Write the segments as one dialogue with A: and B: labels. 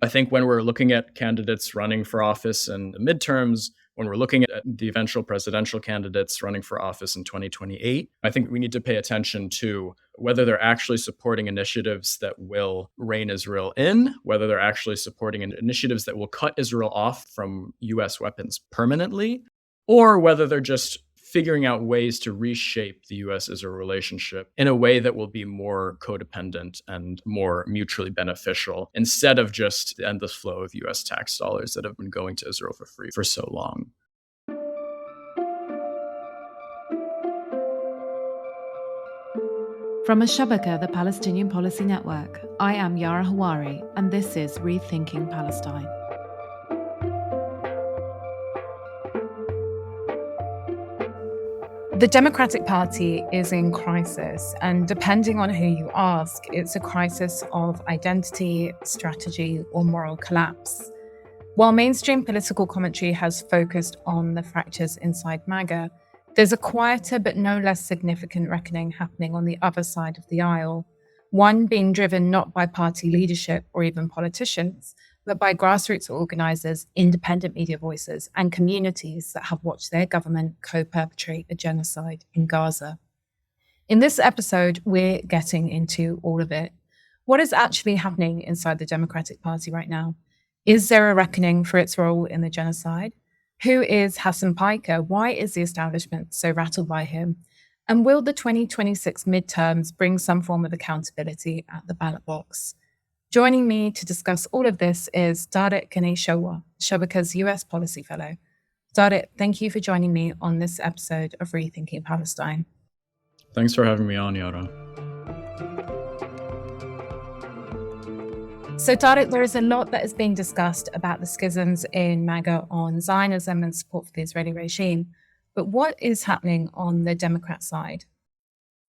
A: I think when we're looking at candidates running for office in the midterms, when we're looking at the eventual presidential candidates running for office in 2028, I think we need to pay attention to whether they're actually supporting initiatives that will rein Israel in, whether they're actually supporting initiatives that will cut Israel off from US weapons permanently, or whether they're just figuring out ways to reshape the US-Israel relationship in a way that will be more codependent and more mutually beneficial, instead of just the endless flow of US tax dollars that have been going to Israel for free for so long.
B: From Al-Shabaka, the Palestinian Policy Network, I am Yara Hawari, and this is Rethinking Palestine.
C: The Democratic Party is in crisis, and depending on who you ask, it's a crisis of identity, strategy, or moral collapse. While mainstream political commentary has focused on the fractures inside MAGA, there's a quieter but no less significant reckoning happening on the other side of the aisle, one being driven not by party leadership or even politicians, but by grassroots organisers, independent media voices, and communities that have watched their government co-perpetrate a genocide in Gaza. In this episode, we're getting into all of it. What is actually happening inside the Democratic Party right now? Is there a reckoning for its role in the genocide? Who is Hassan Piker? Why is the establishment so rattled by him? And will the 2026 midterms bring some form of accountability at the ballot box? Joining me to discuss all of this is Tariq Kenney-Shawa, Shabaka's US Policy Fellow. Tariq, thank you for joining me on this episode of Rethinking Palestine.
A: Thanks for having me on, Yara.
C: So Tariq, there is a lot that is being discussed about the schisms in MAGA on Zionism and support for the Israeli regime. But what is happening on the Democrat side?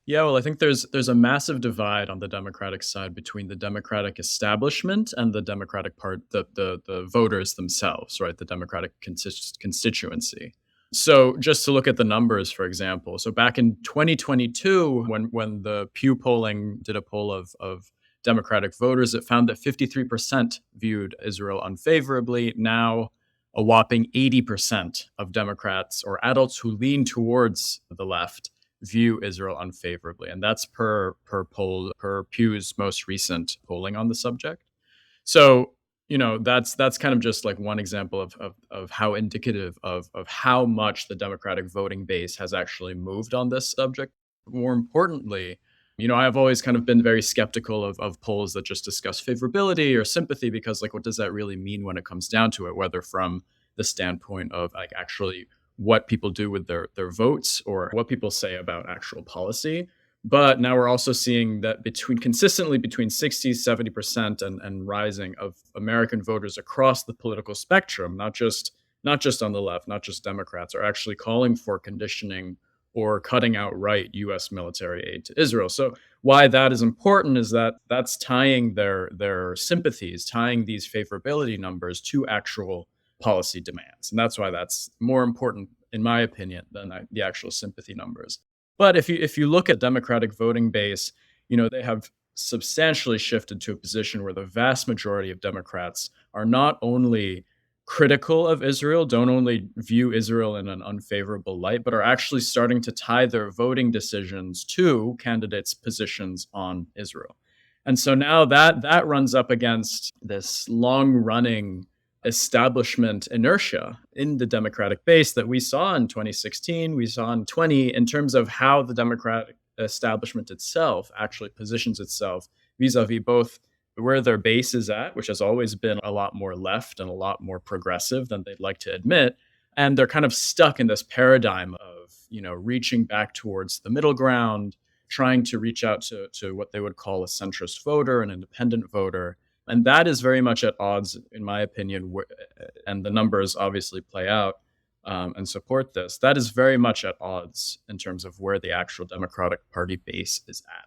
A: Yeah, well, I think there's a massive divide on the Democratic side between the Democratic establishment and the Democratic the voters themselves, right? The Democratic constituency. So just to look at the numbers, for example, so back in 2022, when the Pew polling did a poll of Democratic voters, it found that 53% viewed Israel unfavorably. Now, a whopping 80% of Democrats or adults who lean towards the left view Israel unfavorably. And that's per Pew's most recent polling on the subject. So, that's kind of just like one example of how indicative of how much the Democratic voting base has actually moved on this subject. More importantly, I've always kind of been very skeptical of polls that just discuss favorability or sympathy, because what does that really mean when it comes down to it, whether from the standpoint of actually what people do with their votes or what people say about actual policy. But now we're also seeing that consistently between 60, 70% and rising of American voters across the political spectrum, not just on the left, not just Democrats, are actually calling for conditioning or cutting outright U.S. military aid to Israel. So why that is important is that that's tying their sympathies, tying these favorability numbers to actual policy demands. And that's why that's more important, in my opinion, than the actual sympathy numbers. But if you look at Democratic voting base, they have substantially shifted to a position where the vast majority of Democrats are not only critical of Israel, don't only view Israel in an unfavorable light, but are actually starting to tie their voting decisions to candidates' positions on Israel. And so now that runs up against this long-running establishment inertia in the Democratic base that we saw in 2016, we saw in 2020, in terms of how the Democratic establishment itself actually positions itself vis-a-vis both where their base is at, which has always been a lot more left and a lot more progressive than they'd like to admit. And they're kind of stuck in this paradigm of, reaching back towards the middle ground, trying to reach out to what they would call a centrist voter, an independent voter. And that is very much at odds, in my opinion, and the numbers obviously play out and support this. That is very much at odds in terms of where the actual Democratic Party base is at.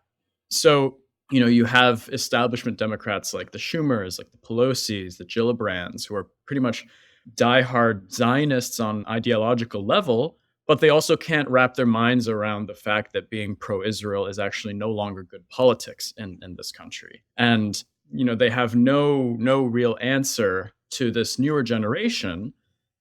A: So, you have establishment Democrats like the Schumers, like the Pelosi's, the Gillibrands, who are pretty much diehard Zionists on ideological level, but they also can't wrap their minds around the fact that being pro-Israel is actually no longer good politics in this country. And they have no real answer to this newer generation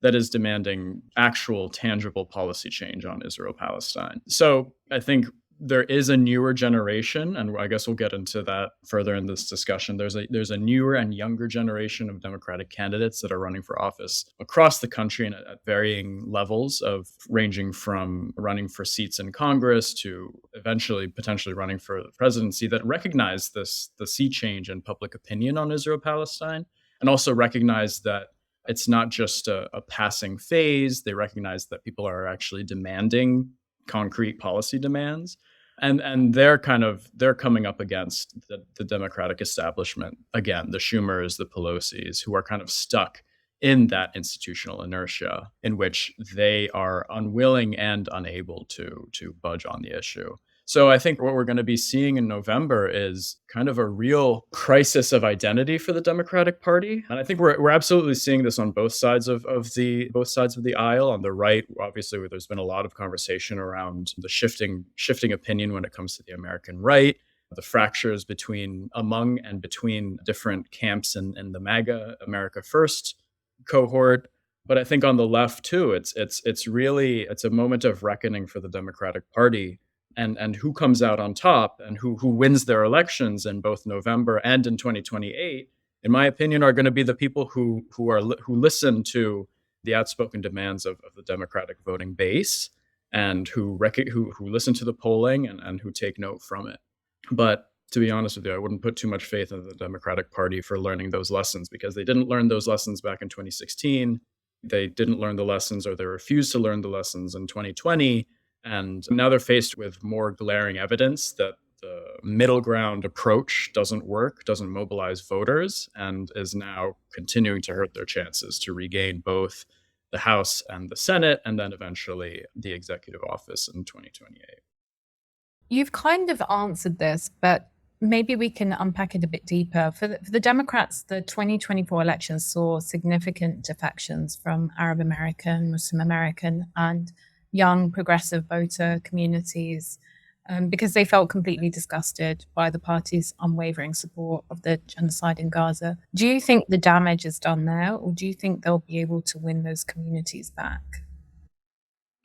A: that is demanding actual tangible policy change on Israel-Palestine. So I think there is a newer generation, and I guess we'll get into that further in this discussion. There's a newer and younger generation of Democratic candidates that are running for office across the country and at varying levels, of ranging from running for seats in Congress to eventually potentially running for the presidency, that recognize the sea change in public opinion on Israel-Palestine, and also recognize that it's not just a passing phase. They recognize that people are actually demanding concrete policy demands. And they're coming up against the Democratic establishment, again, the Schumers, the Pelosi's, who are kind of stuck in that institutional inertia in which they are unwilling and unable to budge on the issue. So I think what we're going to be seeing in November is kind of a real crisis of identity for the Democratic Party. And I think we're absolutely seeing this on both sides of the aisle. On the right, obviously, where there's been a lot of conversation around the shifting opinion when it comes to the American right, the fractures among and between different camps in the MAGA America First cohort. But I think on the left too, it's a moment of reckoning for the Democratic Party. And who comes out on top and who wins their elections in both November and in 2028, in my opinion, are going to be the people who listen to the outspoken demands of the Democratic voting base, and who listen to the polling and who take note from it. But to be honest with you, I wouldn't put too much faith in the Democratic Party for learning those lessons, because they didn't learn those lessons back in 2016. They didn't learn the lessons, or they refused to learn the lessons in 2020. And now they're faced with more glaring evidence that the middle ground approach doesn't work, doesn't mobilize voters, and is now continuing to hurt their chances to regain both the House and the Senate, and then eventually the executive office in 2028.
C: You've kind of answered this, but maybe we can unpack it a bit deeper. For the Democrats, the 2024 election saw significant defections from Arab American, Muslim American, and young progressive voter communities, because they felt completely disgusted by the party's unwavering support of the genocide in Gaza. Do you think the damage is done there, or do you think they'll be able to win those communities back?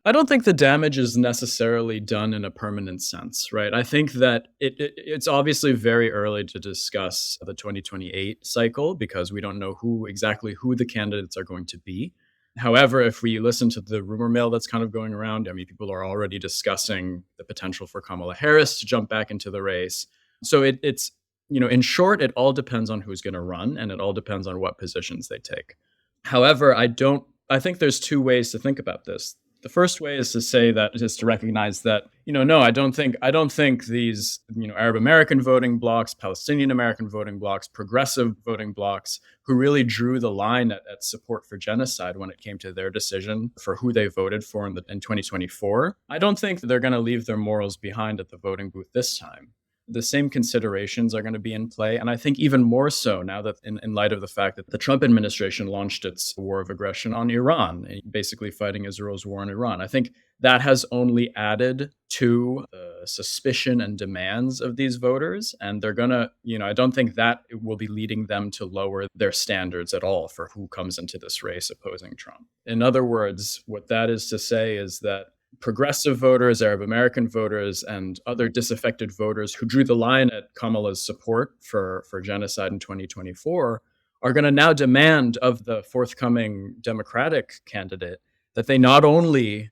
A: I don't think the damage is necessarily done in a permanent sense, right? I think that it's obviously very early to discuss the 2028 cycle, because we don't know exactly who the candidates are going to be. However, if we listen to the rumor mill that's kind of going around, I mean, people are already discussing the potential for Kamala Harris to jump back into the race. So it's, in short, it all depends on who's going to run, and it all depends on what positions they take. However, I think there's two ways to think about this. The first way is to recognize that, no, I don't think these, Arab American voting blocs, Palestinian American voting blocs, progressive voting blocs, who really drew the line at support for genocide when it came to their decision for who they voted for in 2024. I don't think they're going to leave their morals behind at the voting booth this time. The same considerations are going to be in play. And I think even more so now that in light of the fact that the Trump administration launched its war of aggression on Iran, basically fighting Israel's war in Iran. I think that has only added to the suspicion and demands of these voters. And they're going to, I don't think that will be leading them to lower their standards at all for who comes into this race opposing Trump. In other words, what that is to say is that progressive voters, Arab American voters, and other disaffected voters who drew the line at Kamala's support for genocide in 2024 are going to now demand of the forthcoming Democratic candidate that they not only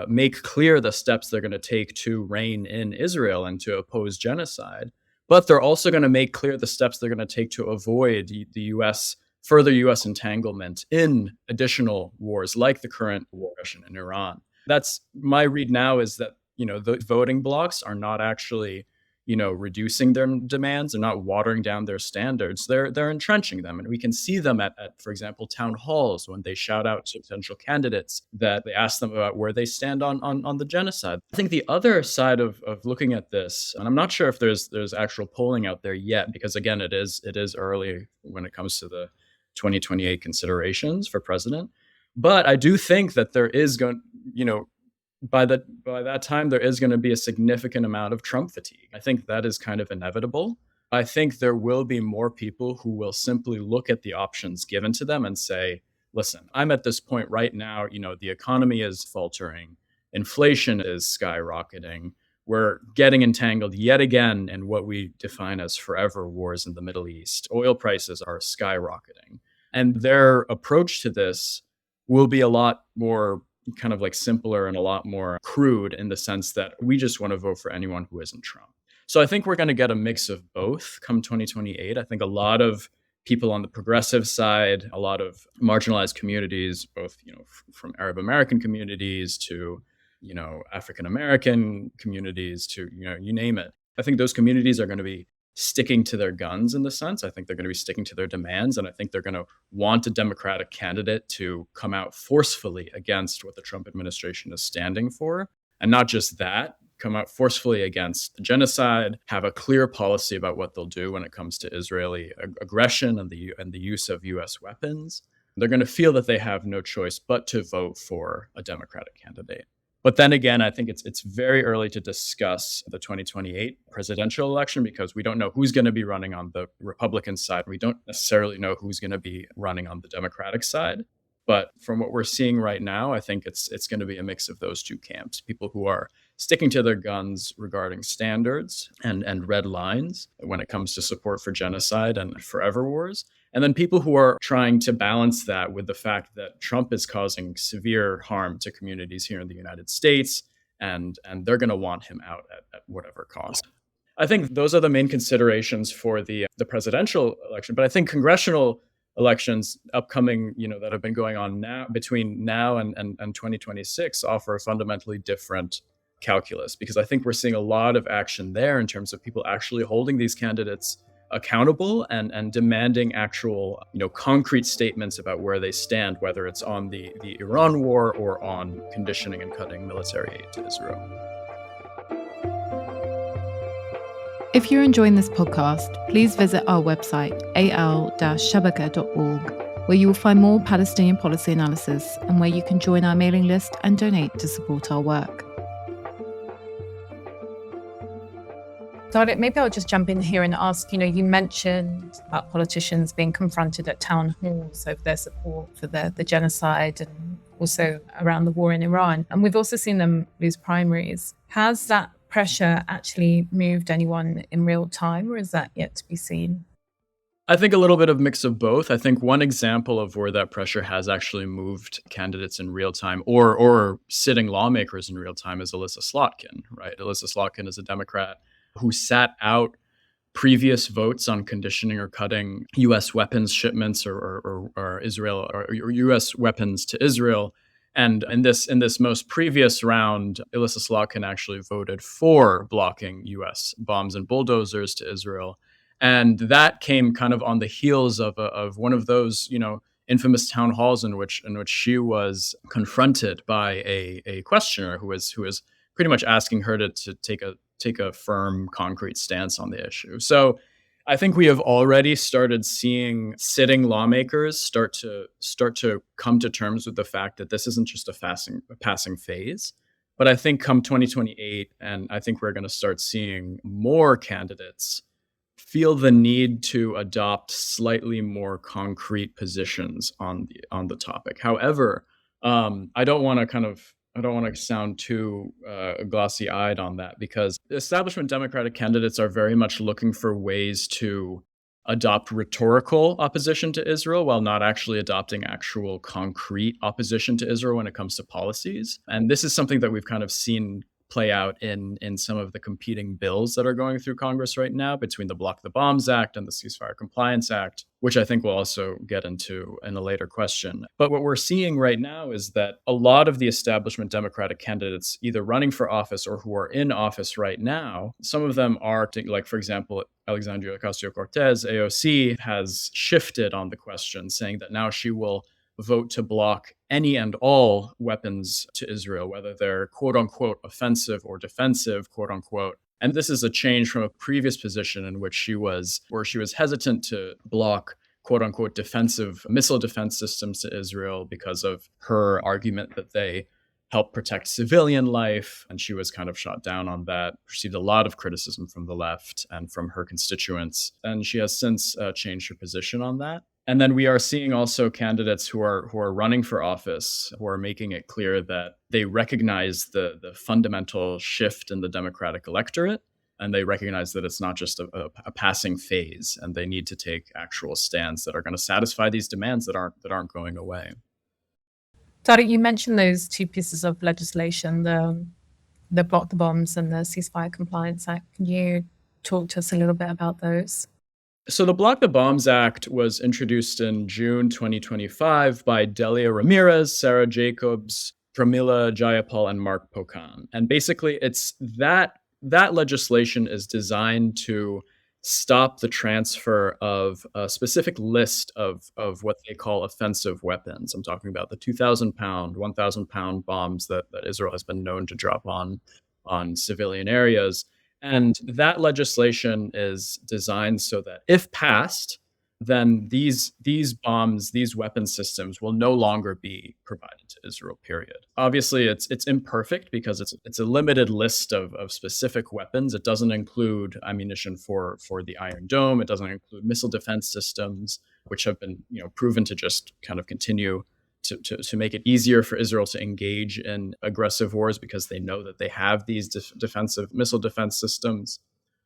A: make clear the steps they're going to take to rein in Israel and to oppose genocide, but they're also going to make clear the steps they're going to take to avoid further U.S. entanglement in additional wars like the current war in Iran. That's my read now, is that, the voting blocs are not actually, reducing their demands. They're not watering down their standards. They're entrenching them. And we can see them at, for example, town halls when they shout out to potential candidates, that they ask them about where they stand on the genocide. I think the other side of looking at this, and I'm not sure if there's actual polling out there yet, because again, it is early when it comes to the 2028 considerations for president. But I do think that there is going, by that time, there is going to be a significant amount of Trump fatigue. I think that is kind of inevitable. I think there will be more people who will simply look at the options given to them and say, listen, I'm at this point right now, the economy is faltering, inflation is skyrocketing. We're getting entangled yet again in what we define as forever wars in the Middle East. Oil prices are skyrocketing. And their approach to this will be a lot more kind of like simpler and a lot more crude in the sense that we just want to vote for anyone who isn't Trump. So I think we're going to get a mix of both come 2028. I think a lot of people on the progressive side, a lot of marginalized communities, both from Arab American communities to African American communities to you name it. I think those communities are going to be sticking to their guns in the sense. I think they're going to be sticking to their demands, and I think they're going to want a Democratic candidate to come out forcefully against what the Trump administration is standing for. And not just that, come out forcefully against the genocide, have a clear policy about what they'll do when it comes to Israeli aggression and the use of US weapons. They're going to feel that they have no choice but to vote for a Democratic candidate. But then again, I think it's very early to discuss the 2028 presidential election because we don't know who's going to be running on the Republican side. We don't necessarily know who's going to be running on the Democratic side. But from what we're seeing right now, I think it's going to be a mix of those two camps, people who are sticking to their guns regarding standards and red lines when it comes to support for genocide and forever wars. And then people who are trying to balance that with the fact that Trump is causing severe harm to communities here in the United States, and they're going to want him out at whatever cost. I think those are the main considerations for the presidential election. But I think congressional elections upcoming, that have been going on now between now and 2026 offer a fundamentally different calculus, because I think we're seeing a lot of action there in terms of people actually holding these candidates accountable and demanding actual, concrete statements about where they stand, whether it's on the Iran war or on conditioning and cutting military aid to Israel.
B: If you're enjoying this podcast, please visit our website, al-shabaka.org, where you will find more Palestinian policy analysis and where you can join our mailing list and donate to support our work.
C: Tariq, maybe I'll just jump in here and ask, you mentioned about politicians being confronted at town halls over their support for the genocide and also around the war in Iran. And we've also seen them lose primaries. Has that pressure actually moved anyone in real time, or is that yet to be seen?
A: I think a little bit of mix of both. I think one example of where that pressure has actually moved candidates in real time or sitting lawmakers in real time is Elissa Slotkin, right? Elissa Slotkin is a Democrat who sat out previous votes on conditioning or cutting U.S. weapons shipments or Israel or U.S. weapons to Israel. And in this most previous round, Elissa Slotkin actually voted for blocking U.S. bombs and bulldozers to Israel. And that came kind of on the heels of one of those, infamous town halls in which she was confronted by a questioner who was pretty much asking her to take a firm, concrete stance on the issue. So I think we have already started seeing sitting lawmakers start to come to terms with the fact that this isn't just a passing phase. But I think come 2028, and I think we're going to start seeing more candidates feel the need to adopt slightly more concrete positions on the topic. However, I don't want to sound too glossy-eyed on that, because establishment Democratic candidates are very much looking for ways to adopt rhetorical opposition to Israel while not actually adopting actual concrete opposition to Israel when it comes to policies. And this is something that we've kind of seen play out in some of the competing bills that are going through Congress right now between the Block the Bombs Act and the Ceasefire Compliance Act, which I think we'll also get into in a later question. But what we're seeing right now is that a lot of the establishment Democratic candidates either running for office or who are in office right now, some of them are, like, for example, Alexandria Ocasio-Cortez, AOC, has shifted on the question, saying that now she will vote to block any and all weapons to Israel, whether they're quote unquote offensive or defensive, quote unquote. And this is a change from a previous position in which she was hesitant to block quote unquote defensive missile defense systems to Israel because of her argument that they help protect civilian life. And she was kind of shot down on that, received a lot of criticism from the left and from her constituents. And she has since changed her position on that. And then we are seeing also candidates who are running for office, who are making it clear that they recognize the fundamental shift in the Democratic electorate, and they recognize that it's not just a passing phase, and they need to take actual stands that are going to satisfy these demands that aren't going away.
C: Tariq, you mentioned those two pieces of legislation, the Block the Bombs and the Ceasefire Compliance Act. Can you talk to us a little bit about those?
A: So the Block the Bombs Act was introduced in June 2025 by Delia Ramirez, Sarah Jacobs, Pramila Jayapal, and Mark Pocan. And basically, it's that legislation is designed to stop the transfer of a specific list of what they call offensive weapons. I'm talking about the 2,000-pound, 1,000-pound bombs that Israel has been known to drop on civilian areas. And that legislation is designed so that if passed, then these bombs, these weapon systems will no longer be provided to Israel, period. Obviously, it's imperfect because it's a limited list of specific weapons. It doesn't include ammunition for the Iron Dome. It doesn't include missile defense systems, which have been proven to just kind of continue to make it easier for Israel to engage in aggressive wars because they know that they have these defensive missile defense systems.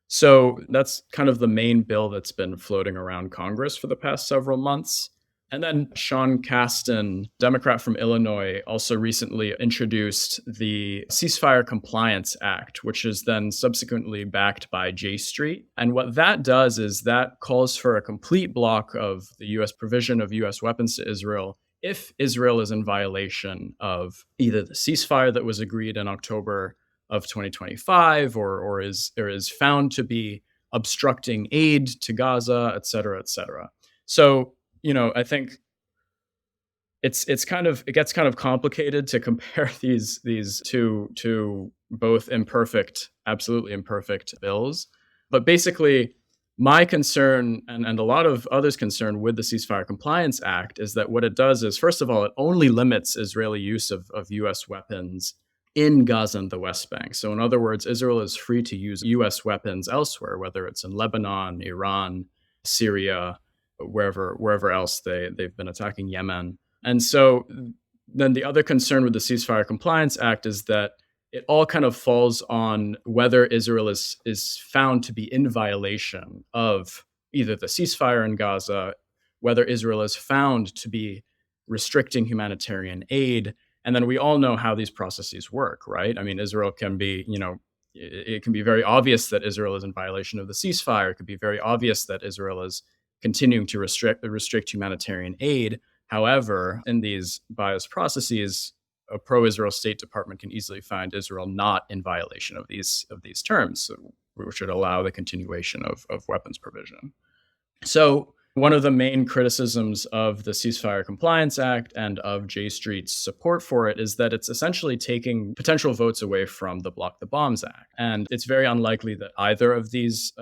A: So that's kind of the main bill that's been floating around Congress for the past several months. And then Sean Casten, Democrat from Illinois, also recently introduced the Ceasefire Compliance Act, which is then subsequently backed by J Street. And what that does is that calls for a complete block of the U.S. provision of U.S. weapons to Israel if Israel is in violation of either the ceasefire that was agreed in October of 2025 or is found to be obstructing aid to Gaza, et cetera, et cetera. So, I think it gets kind of complicated to compare these two both absolutely imperfect bills. But basically, my concern and a lot of others' concern with the Ceasefire Compliance Act is that what it does is, first of all, it only limits Israeli use of U.S. weapons in Gaza and the West Bank. So in other words, Israel is free to use U.S. weapons elsewhere, whether it's in Lebanon, Iran, Syria, wherever else they've been attacking Yemen. And so then the other concern with the Ceasefire Compliance Act is that it all kind of falls on whether Israel is found to be in violation of either the ceasefire in Gaza, whether Israel is found to be restricting humanitarian aid. And then we all know how these processes work, right? I mean, Israel can be, it can be very obvious that Israel is in violation of the ceasefire. It could be very obvious that Israel is continuing to restrict humanitarian aid. However, in these biased processes, a pro-Israel State Department can easily find Israel not in violation of these terms, so which would allow the continuation of weapons provision. So one of the main criticisms of the Ceasefire Compliance Act and of J Street's support for it is that it's essentially taking potential votes away from the Block the Bombs Act. And it's very unlikely that either of these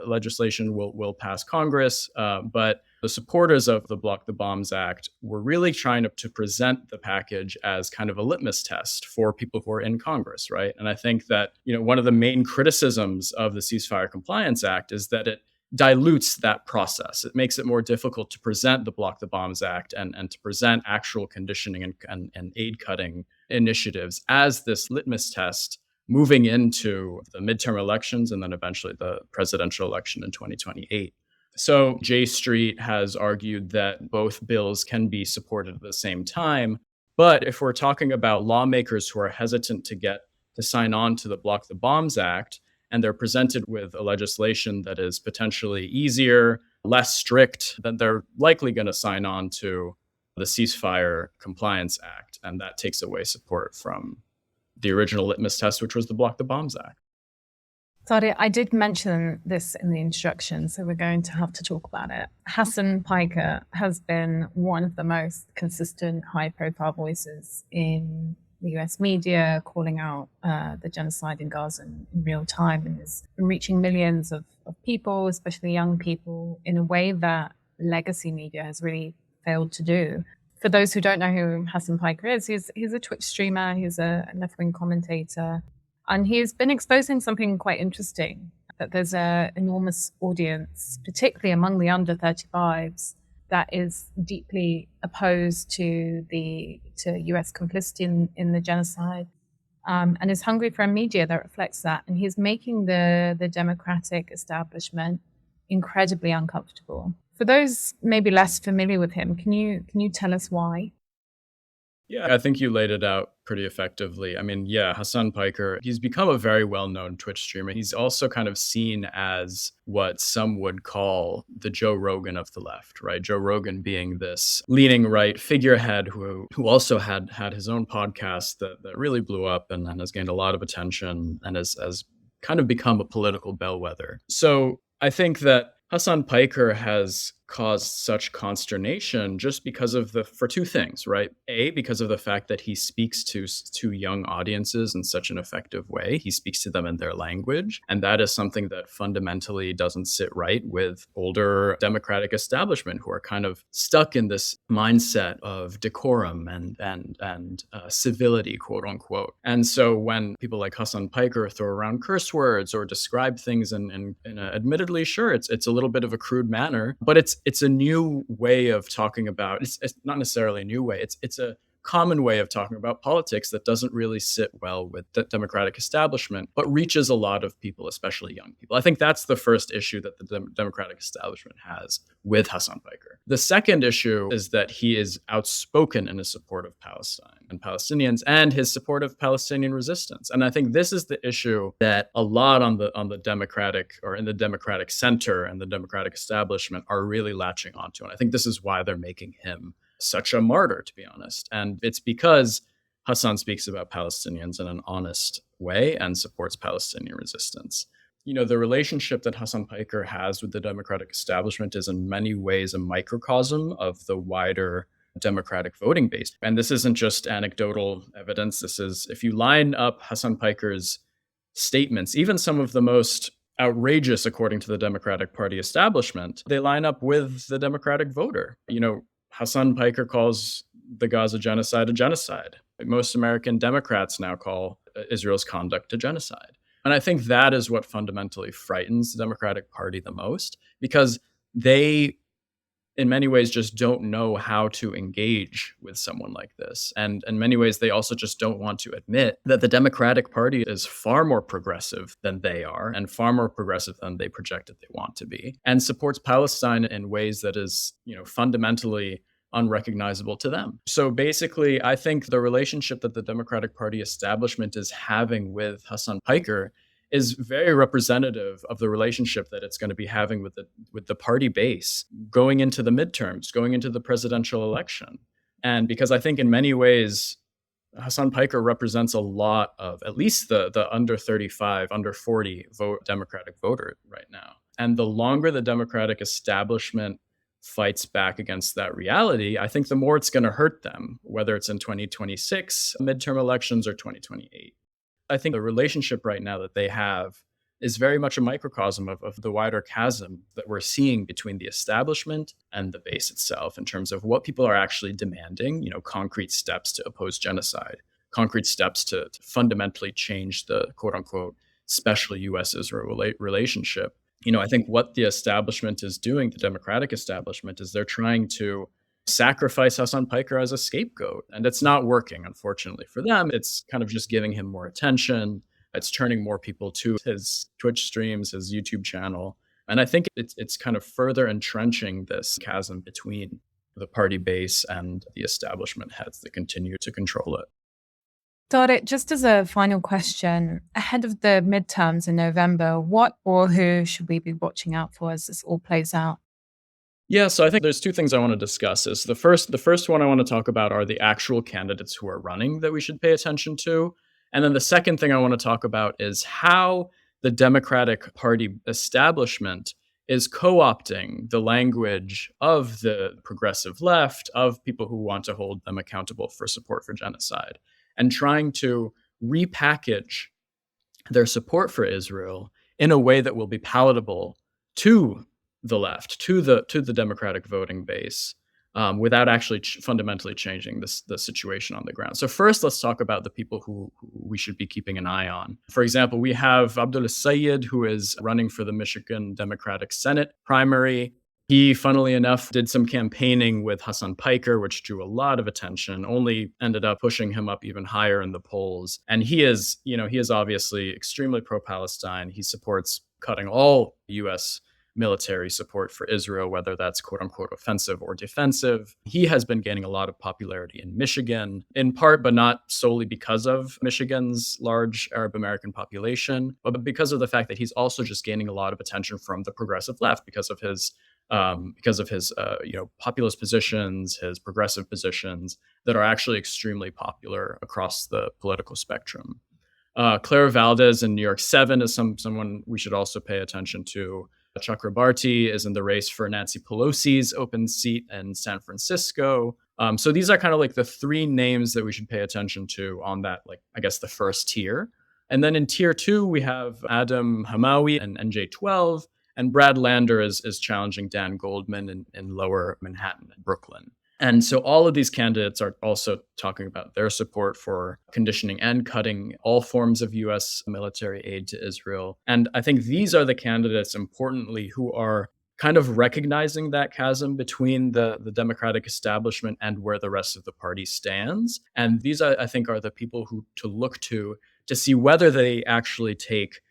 A: legislation will pass Congress, but the supporters of the Block the Bombs Act were really trying to present the package as kind of a litmus test for people who are in Congress, right? And I think that, one of the main criticisms of the Ceasefire Compliance Act is that it dilutes that process. It makes it more difficult to present the Block the Bombs Act and to present actual conditioning and aid cutting initiatives as this litmus test moving into the midterm elections and then eventually the presidential election in 2028. So J Street has argued that both bills can be supported at the same time. But if we're talking about lawmakers who are hesitant to sign on to the Block the Bombs Act, and they're presented with a legislation that is potentially easier, less strict, then they're likely going to sign on to the Ceasefire Compliance Act. And that takes away support from the original litmus test, which was the Block the Bombs Act.
C: Tariq, I did mention this in the introduction, so we're going to have to talk about it. Hassan Piker has been one of the most consistent high-profile voices in the US media, calling out the genocide in Gaza in real time, and is reaching millions of people, especially young people, in a way that legacy media has really failed to do. For those who don't know who Hassan Piker is, he's a Twitch streamer, he's a left-wing commentator, and he's been exposing something quite interesting, that there's an enormous audience, particularly among the under 35s, that is deeply opposed to US complicity in the genocide, and is hungry for a media that reflects that. And he's making the democratic establishment incredibly uncomfortable. For those maybe less familiar with him, can you tell us why?
A: Yeah, I think you laid it out pretty effectively. I mean, yeah, Hassan Piker, he's become a very well-known Twitch streamer. He's also kind of seen as what some would call the Joe Rogan of the left, right? Joe Rogan being this leaning right figurehead who also had his own podcast that really blew up and has gained a lot of attention and has kind of become a political bellwether. So I think that Hassan Piker has caused such consternation just because for two things, right? A, because of the fact that he speaks to young audiences in such an effective way. He speaks to them in their language. And that is something that fundamentally doesn't sit right with older democratic establishment who are kind of stuck in this mindset of decorum and civility, quote unquote. And so when people like Hassan Piker throw around curse words or describe things in admittedly, sure, it's a little bit of a crude manner, but it's a new way of talking about, it's not necessarily a new way, it's a common way of talking about politics that doesn't really sit well with the democratic establishment, but reaches a lot of people, especially young people. I think that's the first issue that the democratic establishment has with Hassan Piker. The second issue is that he is outspoken in his support of Palestine and Palestinians and his support of Palestinian resistance. And I think this is the issue that a lot on the democratic or in the democratic center and the democratic establishment are really latching onto. And I think this is why they're making him such a martyr, to be honest. And it's because Hassan speaks about Palestinians in an honest way and supports Palestinian resistance. You know, the relationship that Hassan Piker has with the democratic establishment is in many ways a microcosm of the wider democratic voting base. And this isn't just anecdotal evidence. This is, if you line up Hassan Piker's statements, even some of the most outrageous according to the Democratic Party establishment, they line up with the democratic voter. You know, Hassan Piker calls the Gaza genocide a genocide. Most American Democrats now call Israel's conduct a genocide. And I think that is what fundamentally frightens the Democratic Party the most, because they, in many ways, just don't know how to engage with someone like this. And in many ways, they also just don't want to admit that the Democratic Party is far more progressive than they are and far more progressive than they projected they want to be, and supports Palestine in ways that is, you know, fundamentally unrecognizable to them. So basically, I think the relationship that the Democratic Party establishment is having with Hassan Piker is very representative of the relationship that it's going to be having with the party base going into the midterms, going into the presidential election. And because I think in many ways, Hassan Piker represents a lot of at least the under 35, under 40 Democratic voter right now. And the longer the Democratic establishment fights back against that reality, I think the more it's going to hurt them, whether it's in 2026 midterm elections or 2028. I think the relationship right now that they have is very much a microcosm of the wider chasm that we're seeing between the establishment and the base itself in terms of what people are actually demanding, you know, concrete steps to oppose genocide, concrete steps to fundamentally change the quote unquote special US-Israel relationship. You know, I think what the establishment is doing, the Democratic establishment, is they're trying to sacrifice Hassan Piker as a scapegoat. And it's not working, unfortunately, for them. It's kind of just giving him more attention. It's turning more people to his Twitch streams, his YouTube channel. And I think it's kind of further entrenching this chasm between the party base and the establishment heads that continue to control it.
C: Tariq, just as a final question, ahead of the midterms in November, what or who should we be watching out for as this all plays out?
A: Yeah, so I think there's two things I want to discuss. Is the first one I want to talk about are the actual candidates who are running that we should pay attention to. And then the second thing I want to talk about is how the Democratic Party establishment is co-opting the language of the progressive left, of people who want to hold them accountable for support for genocide, and trying to repackage their support for Israel in a way that will be palatable to the left, to the Democratic voting base, without actually fundamentally changing the situation on the ground. So first, let's talk about the people who we should be keeping an eye on. For example, we have Abdullah Sayed, who is running for the Michigan Democratic Senate primary. He, funnily enough, did some campaigning with Hassan Piker, which drew a lot of attention, only ended up pushing him up even higher in the polls. And he is obviously extremely pro-Palestine. He supports cutting all U.S. military support for Israel, whether that's quote unquote offensive or defensive. He has been gaining a lot of popularity in Michigan, in part, but not solely because of Michigan's large Arab American population, but because of the fact that he's also just gaining a lot of attention from the progressive left because of his populist positions, his progressive positions that are actually extremely popular across the political spectrum. Clara Valdez in New York 7 is someone we should also pay attention to. Chakrabarti is in the race for Nancy Pelosi's open seat in San Francisco. So these are kind of like the three names that we should pay attention to on that, like, I guess, the first tier. And then in tier 2, we have Adam Hamawi and NJ12, and Brad Lander is challenging Dan Goldman in lower Manhattan and Brooklyn. And so all of these candidates are also talking about their support for conditioning and cutting all forms of U.S. military aid to Israel. And I think these are the candidates, importantly, who are kind of recognizing that chasm between the Democratic establishment and where the rest of the party stands. And these, I think, are the people who to look to see whether they actually take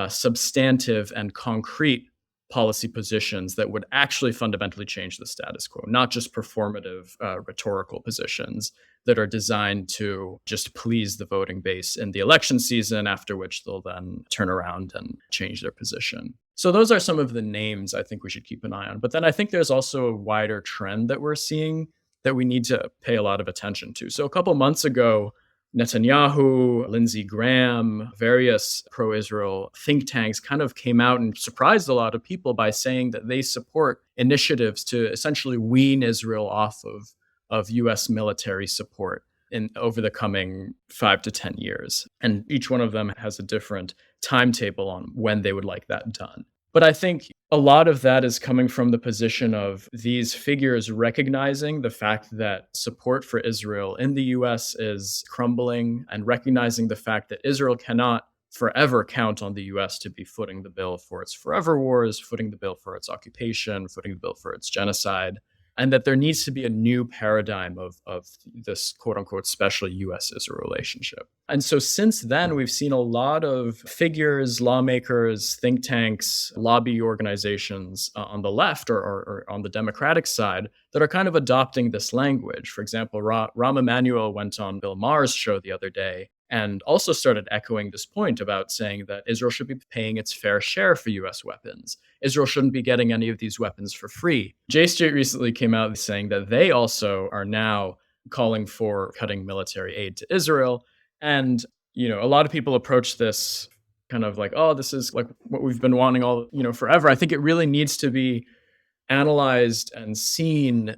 A: substantive and concrete policy positions that would actually fundamentally change the status quo, not just performative rhetorical positions that are designed to just please the voting base in the election season, after which they'll then turn around and change their position. So those are some of the names I think we should keep an eye on. But then I think there's also a wider trend that we're seeing that we need to pay a lot of attention to. So a couple months ago, Netanyahu, Lindsey Graham, various pro-Israel think tanks kind of came out and surprised a lot of people by saying that they support initiatives to essentially wean Israel off of U.S. military support over the coming 5 to 10 years. And each one of them has a different timetable on when they would like that done. But I think a lot of that is coming from the position of these figures recognizing the fact that support for Israel in the US is crumbling, and recognizing the fact that Israel cannot forever count on the US to be footing the bill for its forever wars, footing the bill for its occupation, footing the bill for its genocide, and that there needs to be a new paradigm of this quote unquote special US-Israel relationship. And so since then, we've seen a lot of figures, lawmakers, think tanks, lobby organizations on the left or on the Democratic side that are kind of adopting this language. For example, Rahm Emanuel went on Bill Maher's show the other day and also started echoing this point about saying that Israel should be paying its fair share for US weapons. Israel shouldn't be getting any of these weapons for free. J Street recently came out saying that they also are now calling for cutting military aid to Israel. And, a lot of people approach this kind of like, oh, this is like what we've been wanting forever. I think it really needs to be analyzed and seen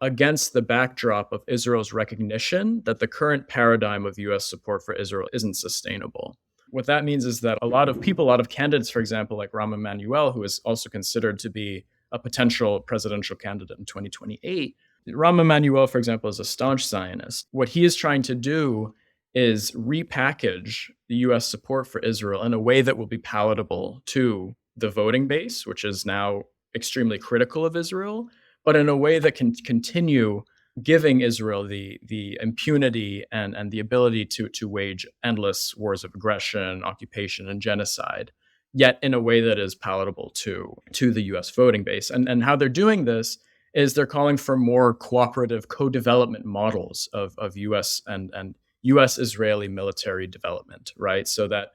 A: against the backdrop of Israel's recognition that the current paradigm of US support for Israel isn't sustainable. What that means is that a lot of candidates, for example, like Rahm Emanuel, who is also considered to be a potential presidential candidate in 2028, Rahm Emanuel, for example, is a staunch Zionist. What he is trying to do is repackage the US support for Israel in a way that will be palatable to the voting base, which is now extremely critical of Israel, but in a way that can continue giving Israel the impunity and the ability to wage endless wars of aggression, occupation, and genocide, yet in a way that is palatable to the US voting base. And how they're doing this is they're calling for more cooperative co-development models of US and US-Israeli military development, right? So that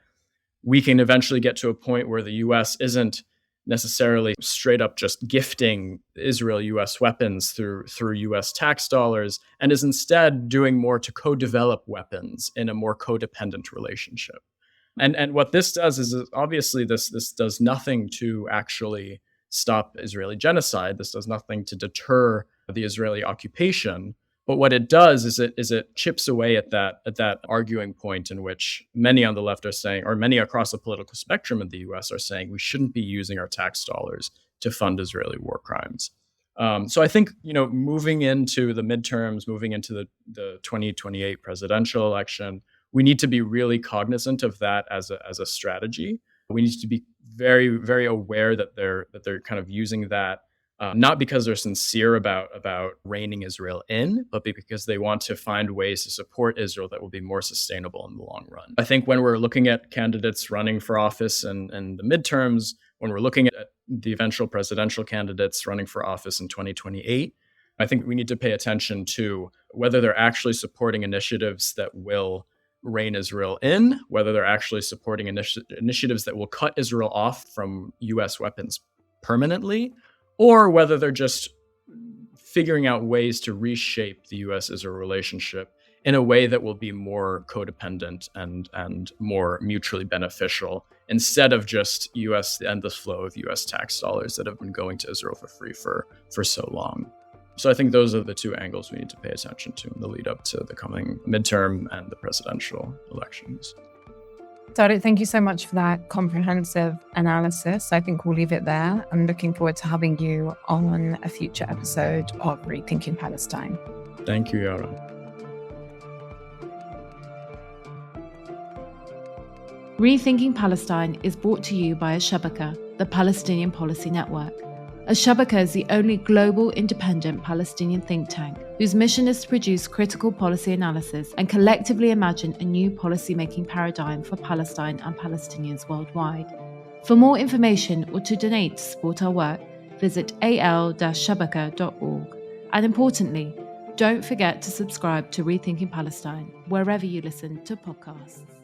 A: we can eventually get to a point where the US isn't necessarily straight up just gifting Israel US weapons through US tax dollars, and is instead doing more to co-develop weapons in a more codependent relationship. And what this does is obviously this does nothing to actually stop Israeli genocide. This does nothing to deter the Israeli occupation. But what it does is it chips away at that arguing point in which many on the left are saying, or many across the political spectrum in the US are saying, we shouldn't be using our tax dollars to fund Israeli war crimes. So I think, moving into the midterms, moving into the 2028 presidential election, we need to be really cognizant of that as a strategy. We need to be very, very aware that they're kind of using that not because they're sincere about reining Israel in, but because they want to find ways to support Israel that will be more sustainable in the long run. I think when we're looking at candidates running for office and the midterms, when we're looking at the eventual presidential candidates running for office in 2028, I think we need to pay attention to whether they're actually supporting initiatives that will rein Israel in, whether they're actually supporting initiatives that will cut Israel off from U.S. weapons permanently, or whether they're just figuring out ways to reshape the U.S.-Israel relationship in a way that will be more codependent and more mutually beneficial, instead of just the endless flow of U.S. tax dollars that have been going to Israel for free for so long. So I think those are the two angles we need to pay attention to in the lead up to the coming midterm and the presidential elections.
C: Tariq, thank you so much for that comprehensive analysis. I think we'll leave it there. I'm looking forward to having you on a future episode of Rethinking Palestine.
A: Thank you, Yara.
B: Rethinking Palestine is brought to you by Al-Shabaka, the Palestinian Policy Network. Al-Shabaka is the only global independent Palestinian think tank whose mission is to produce critical policy analysis and collectively imagine a new policy-making paradigm for Palestine and Palestinians worldwide. For more information or to donate to support our work, visit al-shabaka.org. And importantly, don't forget to subscribe to Rethinking Palestine wherever you listen to podcasts.